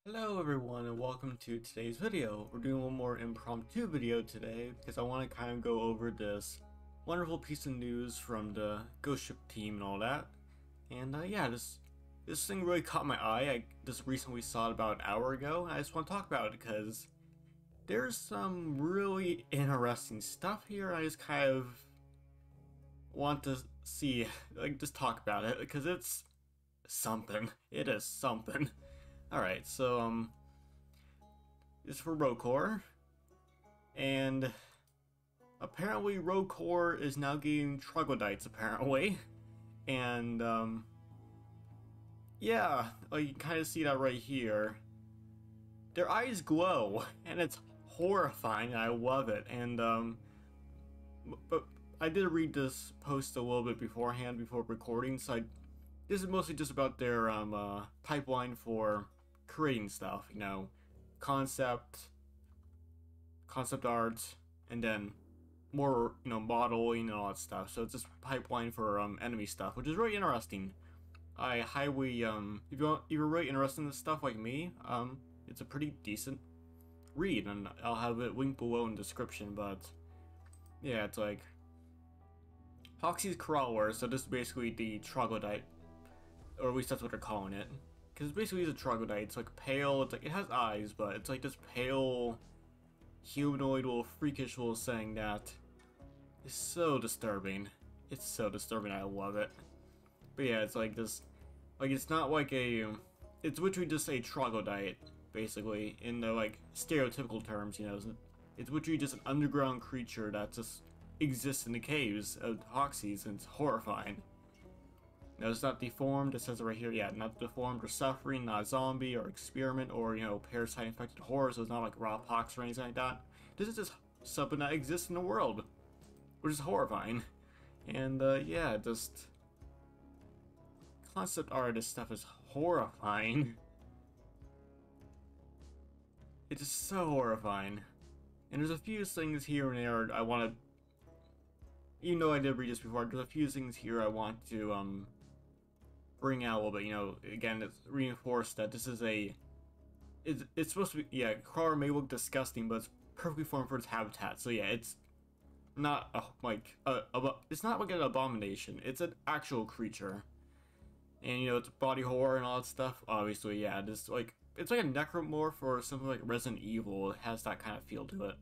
Hello everyone and welcome to today's video. We're doing one more impromptu video today because I want to kind of go over this wonderful piece of news from the Ghost Ship team and all that. And yeah, this thing really caught my eye. I just recently saw it about an hour ago and I just want to talk about it because there's some really interesting stuff here. I just kind of want to see, just talk about it because it's something. It is something. Alright, so, this is for Rokor, and apparently Rokor is now getting Troglodytes, apparently, and, yeah, you can kind of see that right here. Their eyes glow, and it's horrifying, and I love it, and, but I did read this post a little bit beforehand, before recording, so this is mostly just about their, pipeline for creating stuff, you know, concept art, and then more, you know, modeling and all that stuff. So it's just pipeline for enemy stuff, which is really interesting. I highly, if you're really interested in this stuff like me, it's a pretty decent read, and I'll have it linked below in the description. But yeah, it's like Hoxxes Crawler. So this is basically the Troglodyte, or at least that's what they're calling it. Because basically it's a troglodyte. It's like pale, it's like, it has eyes, but it's like this pale, humanoid, little freakish little thing that is so disturbing. It's so disturbing, I love it. But yeah, it's like this, like, it's not like a, it's literally just a troglodyte, basically, in the, like, stereotypical terms, you know. It's literally just an underground creature that just exists in the caves of Hoxxes, and it's horrifying. No, it's not deformed, it says it right here, yeah, not deformed or suffering, not a zombie or experiment or, you know, parasite-infected horror, so it's not like raw pox or anything like that. This is just something that exists in the world, which is horrifying. And, yeah, just concept art of this stuff is horrifying. It's just so horrifying. And there's a few things here and there I want to, even though I did read this before, there's a few things here I want to, bring out a little bit, you know. Again, it's reinforced that this is a, it's supposed to be, yeah, Crawler may look disgusting, but it's perfectly formed for its habitat. So yeah, it's not it's not like an abomination. It's an actual creature, and you know, it's body horror and all that stuff. Obviously, yeah, this, like, it's like a necromorph or something like Resident Evil. It has that kind of feel to it.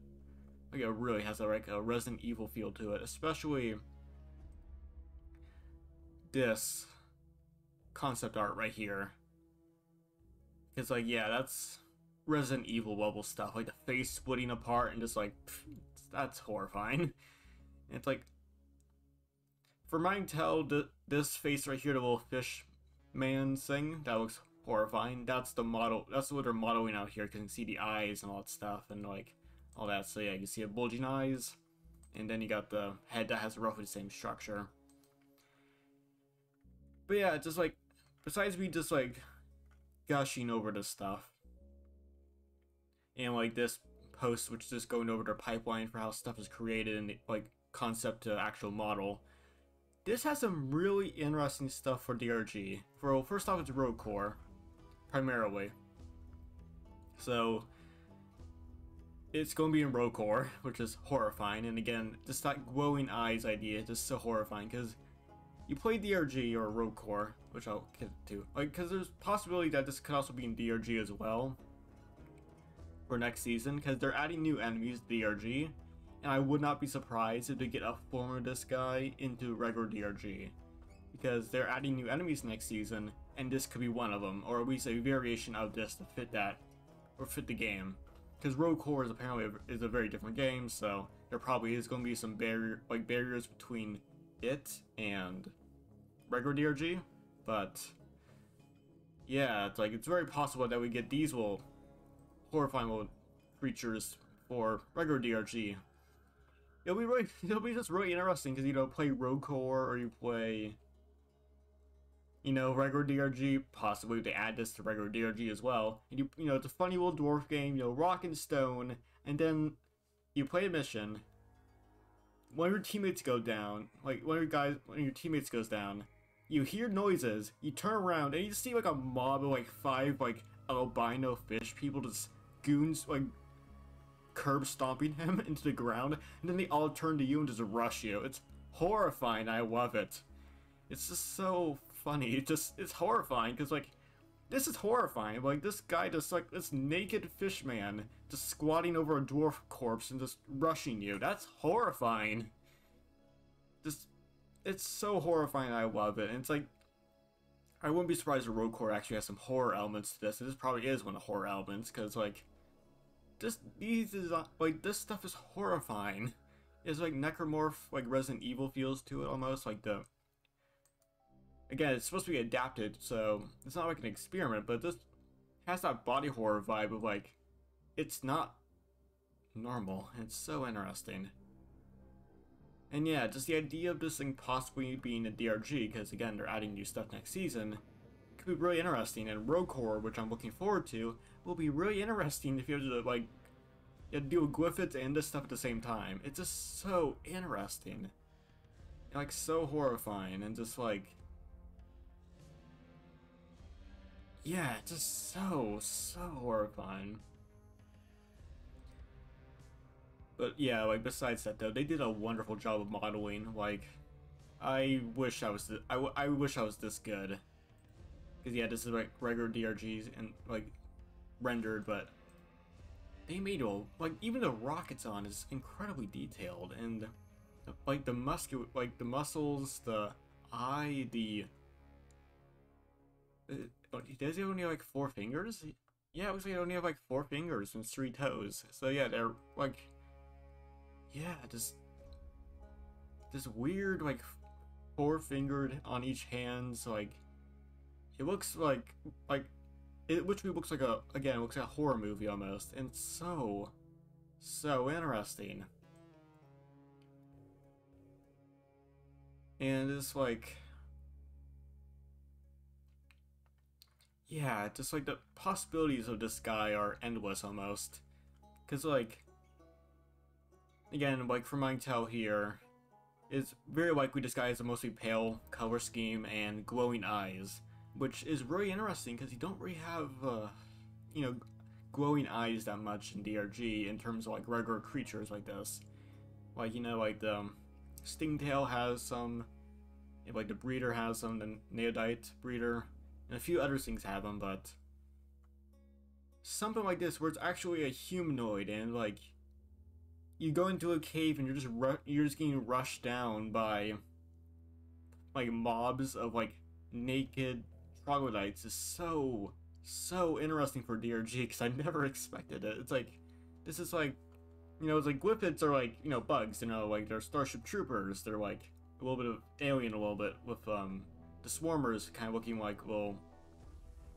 Like, it really has like a Resident Evil feel to it, especially this concept art right here. It's like, yeah, that's Resident Evil level stuff, like the face splitting apart and just like, pff, that's horrifying. And it's like, from what I can tell, this face right here, the little fish man thing, that looks horrifying. That's the model, that's what they're modeling out here, because you can see the eyes and all that stuff and like all that. So yeah, you can see a bulging eyes, and then you got the head that has roughly the same structure. But yeah, just like, besides me just like gushing over this stuff, and like this post which is just going over their pipeline for how stuff is created and like concept to actual model, this has some really interesting stuff for DRG. For, first off, it's Rokor, primarily. So it's going to be in Rokor, which is horrifying. And again, just that glowing eyes idea is just so horrifying, because you play DRG or Rokor, which I'll get to, like, because there's possibility that this could also be in DRG as well for next season, because they're adding new enemies to DRG, and I would not be surprised if they get a form of this guy into regular DRG, because they're adding new enemies next season, and this could be one of them, or at least a variation of this to fit that, or fit the game. Because Rokor is apparently a very different game, so there probably is going to be some barriers between it and regular DRG, but yeah, it's like, it's very possible that we get these little horrifying little creatures for regular DRG. It'll be just really interesting, because, you know, play Rokor or you play, you know, regular DRG, possibly they add this to regular DRG as well, and you know, it's a funny little dwarf game, you know, rock and stone, and then you play a mission. One of your teammates go down, like, one of your teammates goes down, you hear noises, you turn around, and you see like a mob of like 5 like albino fish people, just goons, like, curb stomping him into the ground, and then they all turn to you and just rush you. It's horrifying. I love it. It's just so funny. It's horrifying, because, like, this is horrifying. Like, this guy just, like, this naked fish man just squatting over a dwarf corpse and just rushing you. That's horrifying. Just, it's so horrifying. I love it. And it's like, I wouldn't be surprised if Road Core actually has some horror elements to this. And this probably is one of the horror elements, because, like, this stuff is horrifying. It's like necromorph, like Resident Evil feels to it almost. Like again, it's supposed to be adapted, so it's not like an experiment, but this has that body horror vibe of, like, it's not normal. It's so interesting. And yeah, just the idea of this thing possibly being a DRG, because again, they're adding new stuff next season, could be really interesting. And Road Core, which I'm looking forward to, will be really interesting if you have to, like, deal with Glyphids and this stuff at the same time. It's just so interesting. And, like, so horrifying, and just, like, yeah, just so horrifying. But yeah, like, besides that though, they did a wonderful job of modeling. Like, I wish I was I wish I was this good. Because yeah, this is like regular DRGs and, like, rendered, but they made all, like, even the rockets on is incredibly detailed, and like the muscles, the eye, does he only have like 4 fingers? Yeah, it looks like he only have like 4 fingers and 3 toes. So yeah, they're like, yeah, just this weird, like, 4-fingered on each hand. So, like, it looks like it, which looks like a, again, it looks like a horror movie almost, and so interesting. And it's like, yeah, just like the possibilities of this guy are endless almost. Because, like, again, like, from what I can tell here, it's very likely this guy has a mostly pale color scheme and glowing eyes, which is really interesting because you don't really have, you know, glowing eyes that much in DRG in terms of, like, regular creatures like this. Like, you know, like the Stingtail has some, like the breeder has some, the Neodite breeder, and a few other things have them, but something like this where it's actually a humanoid, and, like, you go into a cave and you're just getting rushed down by, like, mobs of, like, naked Troglodytes is so interesting for DRG, because I never expected it. It's like, this is like, you know, it's like Glyphids are like, you know, bugs, you know, like they're Starship Troopers, they're like a little bit of Alien a little bit, with the Swarmers kind of looking like little,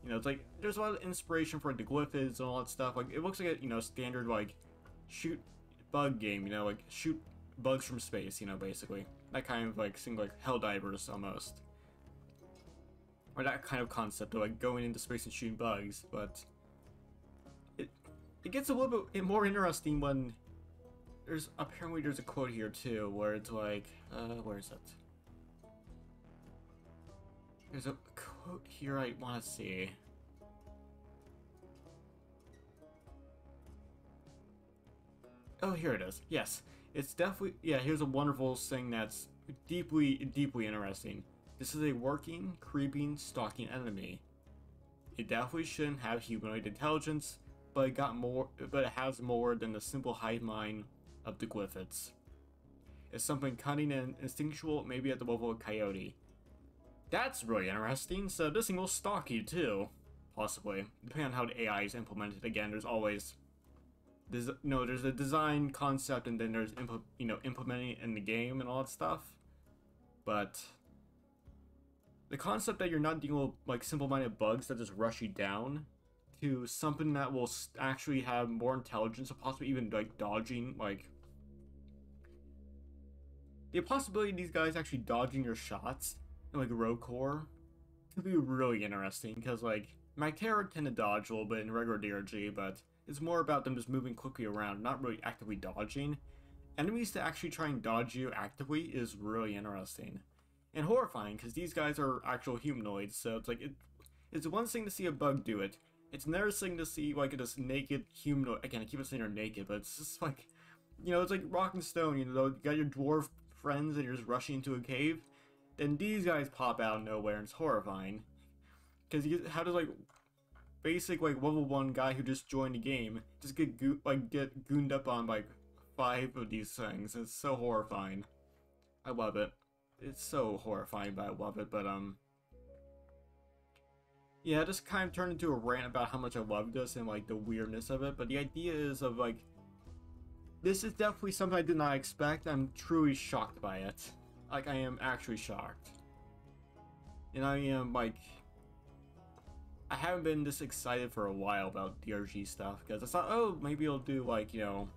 you know, it's like there's a lot of inspiration for, like, the Glyphids and all that stuff. Like, it looks like a, you know, standard, like, shoot bug game, you know, like shoot bugs from space, you know, basically that kind of, like, thing, like Helldivers almost, or that kind of concept of, like, going into space and shooting bugs. But it gets a little bit more interesting when there's a quote here too where it's like, where is it? There's a quote here I want to see. Oh, here it is. Yes, it's definitely, yeah, here's a wonderful thing that's deeply interesting. This is a working, creeping, stalking enemy. It definitely shouldn't have humanoid intelligence, but it has more than the simple hive mind of the Glyphids. It's something cunning and instinctual, maybe at the level of Coyote. That's really interesting. So this thing will stalk you too, possibly, depending on how the AI is implemented. Again, there's a design concept, and then there's implementing it in the game and all that stuff. But the concept that you're not dealing with, like, simple-minded bugs that just rush you down, to something that will actually have more intelligence, or possibly even, like, dodging, like, the possibility of these guys actually dodging your shots in, like, Road Core could be really interesting, because, like, Magterra tend to dodge a little bit in regular DRG, but it's more about them just moving quickly around, not really actively dodging. Enemies to actually try and dodge you actively is really interesting. And horrifying, because these guys are actual humanoids, so it's like, it's one thing to see a bug do it. it's interesting to see like this naked humanoid. Again, I keep on saying they're naked, but it's just like, you know, it's like Rock and Stone. You know, you got your dwarf friends and you're just rushing into a cave. Then these guys pop out of nowhere and it's horrifying. Because how does like basic like level 1 guy who just joined the game just get get gooned up on by 5 of these things? It's so horrifying. I love it. It's so horrifying, but I love it. But yeah, it just kind of turned into a rant about how much I love this and like the weirdness of it. But the idea is of like, this is definitely something I did not expect. I'm truly shocked by it. Like, I am actually shocked. And I am like, I haven't been this excited for a while about DRG stuff, because I thought, oh, maybe it'll do like, you know,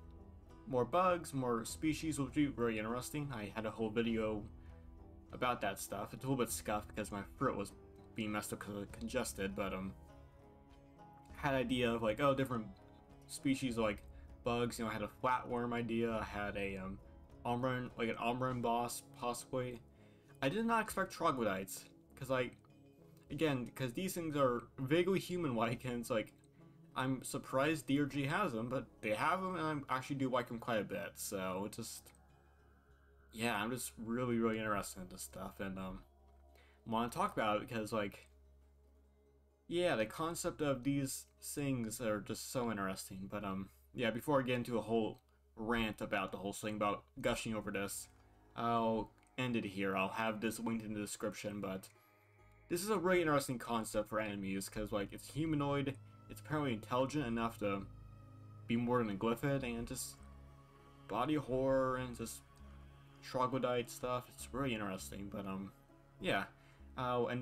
more bugs, more species, which would be really interesting. I had a whole video about that stuff. It's a little bit scuffed because my throat was being messed up because of congested, but had an idea of like, oh, different species of like bugs. You know, I had a flatworm idea. I had a Omron, like an Omron boss possibly. I did not expect Troglodytes, because like, again, because these things are vaguely human-like, and it's like, I'm surprised DRG has them, but they have them, and I actually do like them quite a bit. So it's just, yeah, I'm just really, really interested in this stuff, and want to talk about it because like, yeah, the concept of these things are just so interesting. But yeah, before I get into a whole rant about the whole thing about gushing over this, I'll end it here. I'll have this linked in the description, but this is a really interesting concept for enemies because like, it's humanoid, it's apparently intelligent enough to be more than a glyphid, and just body horror and just troglodyte stuff. It's really interesting. But yeah, I'll end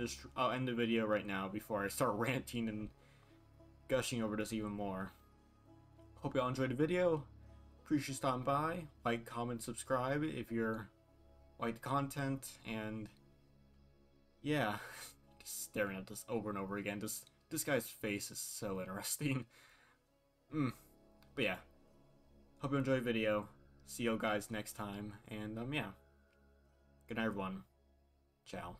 the video right now before I start ranting and gushing over this even more. Hope y'all enjoyed the video. Appreciate you stopping by. Like, comment, subscribe if you're like the content, and yeah, just staring at this over and over again. Just this guy's face is so interesting. But yeah, hope you enjoyed the video. See you guys next time, and yeah, good night everyone. Ciao.